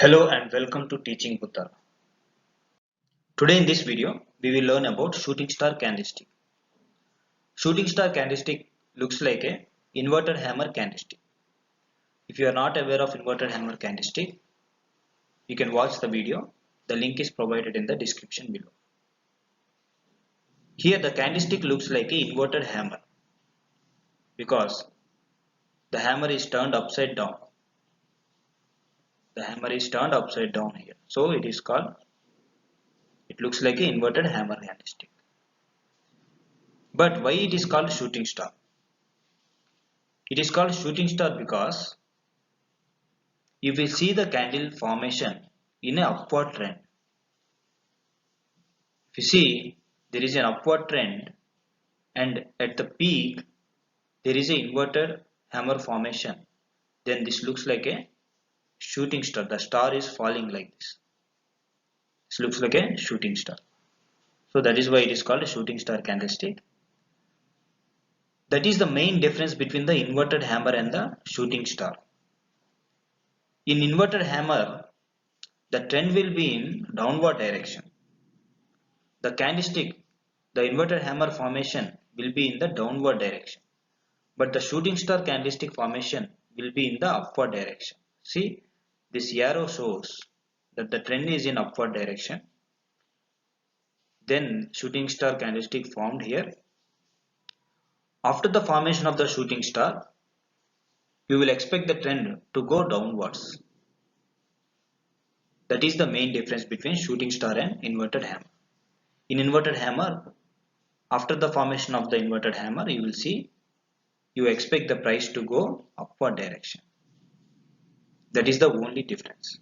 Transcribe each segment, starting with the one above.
Hello and welcome to Teaching Buddha. Today in this video, we will learn about shooting star candlestick. Shooting star candlestick looks like a inverted hammer candlestick. If you are not aware of inverted hammer candlestick, you can watch the video. The link is provided in the description below. Here the candlestick looks like a inverted hammer because the hammer is turned upside down. The hammer is turned upside down here. So it looks like an inverted hammer candlestick. But why it is called shooting star? It is called shooting star because you will see the candle formation in an upward trend. If you see, there is an upward trend and at the peak there is an inverted hammer formation. Then this looks like a shooting star. The star is falling like this. This looks like a shooting star. So that is why it is called a shooting star candlestick. That is the main difference between the inverted hammer and the shooting star. In inverted hammer, the trend will be in downward direction. The candlestick, the inverted hammer formation will be in the downward direction. But the shooting star candlestick formation will be in the upward direction. See, this arrow shows that the trend is in upward direction. Then shooting star candlestick formed here. After the formation of the shooting star, you will expect the trend to go downwards. That is the main difference between shooting star and inverted hammer. In inverted hammer, after the formation of the inverted hammer, you will see you expect the price to go upward direction. That is the only difference.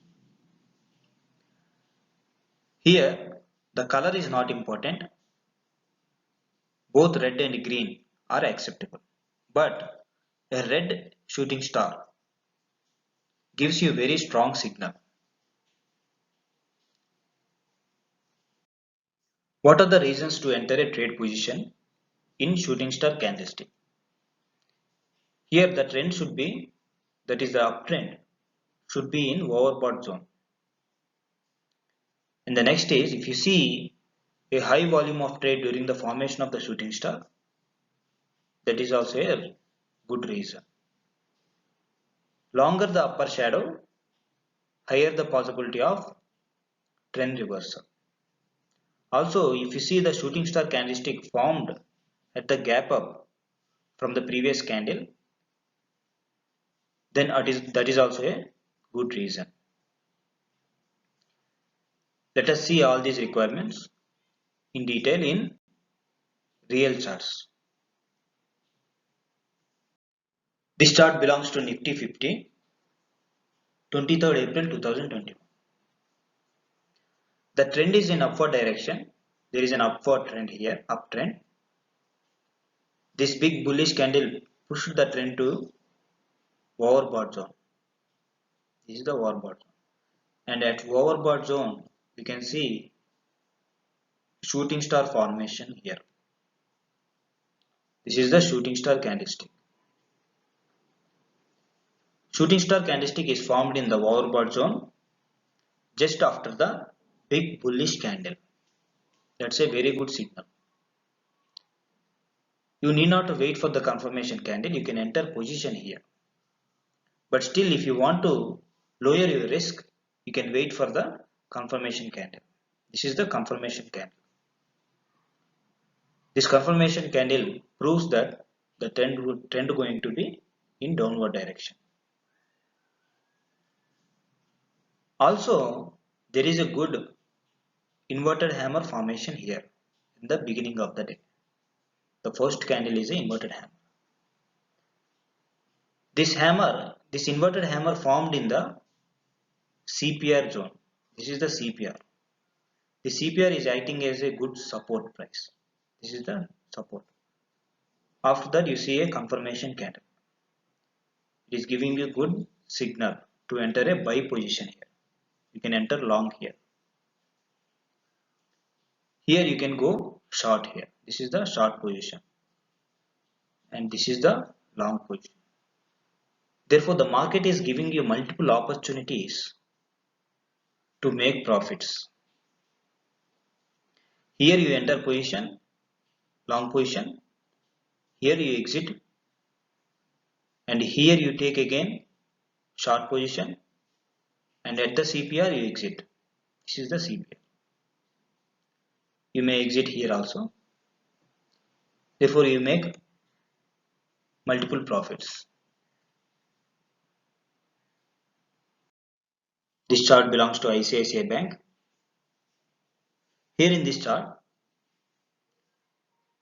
Here, the color is not important. Both red and green are acceptable. But a red shooting star gives you a very strong signal. What are the reasons to enter a trade position in shooting star candlestick? Here the trend should be, that is the uptrend, should be in overbought zone. And the next is, if you see a high volume of trade during the formation of the shooting star, that is also a good reason. Longer the upper shadow, higher the possibility of trend reversal. Also, if you see the shooting star candlestick formed at the gap up from the previous candle, then that is also a good reason. Let us see all these requirements in detail in real charts. This chart belongs to Nifty 50, 23rd April 2021. The trend is in upward direction. There is an upward trend here, uptrend. This big bullish candle pushed the trend to overbought zone. This is the overbought zone. And at overbought zone, you can see shooting star formation here. This is the shooting star candlestick. Shooting star candlestick is formed in the overbought zone just after the big bullish candle. That's a very good signal. You need not wait for the confirmation candle. You can enter position here. But still, if you want to lower your risk, you can wait for the confirmation candle. This is the confirmation candle. This confirmation candle proves that the trend going to be in downward direction. Also, there is a good inverted hammer formation here in the beginning of the day. The first candle is an inverted hammer. This inverted hammer formed in the CPR zone. This is the CPR. The CPR is acting as a good support price. This is the support. After that, you see a confirmation candle. It is giving you good signal to enter a buy position here. You can enter long here. Here you can go short here. This is the short position. And this is the long position. Therefore, the market is giving you multiple opportunities to make profits. Here you enter position, long position, here you exit, and here you take again short position, and at the CPR you exit. This is the CPR. You may exit here also. Therefore you make multiple profits. This chart belongs to ICICI Bank. Here in this chart,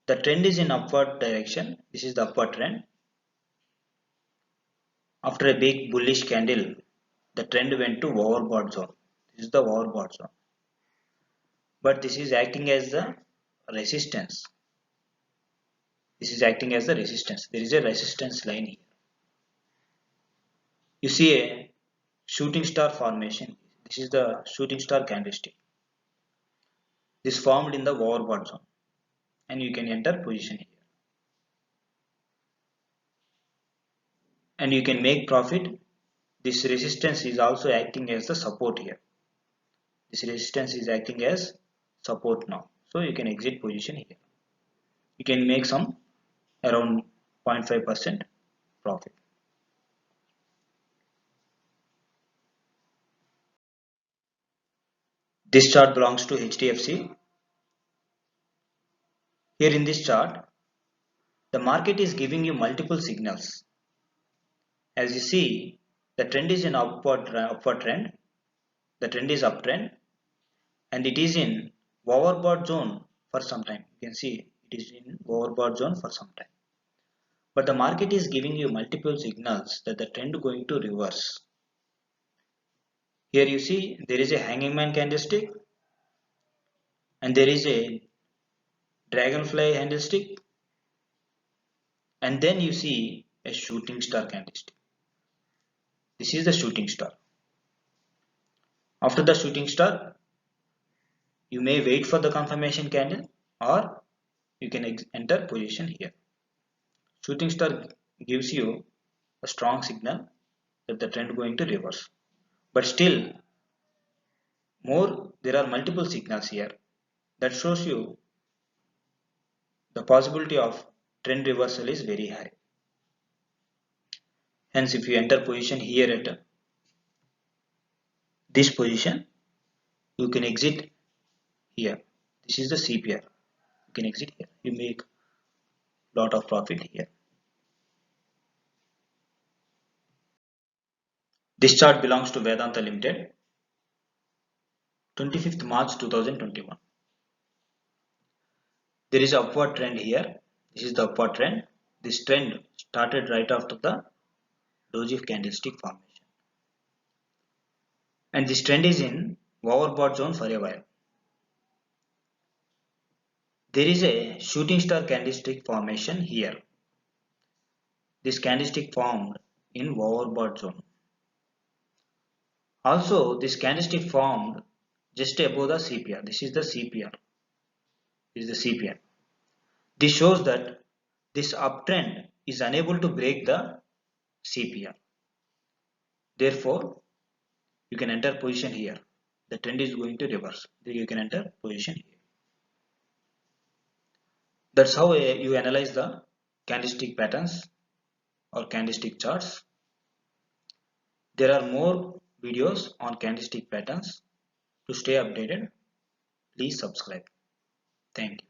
the trend is in upward direction. This is the upward trend. After a big bullish candle, the trend went to overbought zone. This is the overbought zone. But this is acting as the resistance. This is acting as the resistance. There is a resistance line here. You see a shooting star formation. This is the shooting star candlestick. This formed in the overbought zone, and you can enter position here. And you can make profit. This resistance is also acting as the support here. This resistance is acting as support now. So you can exit position here. You can make some around 0.5% profit. This chart belongs to HDFC. Here in this chart, the market is giving you multiple signals. As you see, the trend is in upward trend. The trend is uptrend, and it is in overbought zone for some time. You can see it is in overbought zone for some time. But the market is giving you multiple signals that the trend going to reverse. Here you see there is a hanging man candlestick, and there is a dragonfly candlestick, and then you see a shooting star candlestick. This is the shooting star. After the shooting star, you may wait for the confirmation candle, or you can enter position here. Shooting star gives you a strong signal that the trend going to reverse. But still, there are multiple signals here that shows you the possibility of trend reversal is very high. Hence, if you enter position here at this position, you can exit here. This is the CPR. You can exit here. You make lot of profit here. This chart belongs to Vedanta Limited. 25th March 2021. There is an upward trend here. This is the upward trend. This trend started right after the doji candlestick formation. And this trend is in overbought zone for a while. There is a shooting star candlestick formation here. This candlestick formed in overbought zone. Also, this candlestick formed just above the CPR. This is the CPR. This is the CPR. This shows that this uptrend is unable to break the CPR. Therefore, you can enter position here. The trend is going to reverse. Then you can enter position here. That's how you analyze the candlestick patterns or candlestick charts. There are more videos on candlestick patterns. To stay updated, please subscribe. Thank you.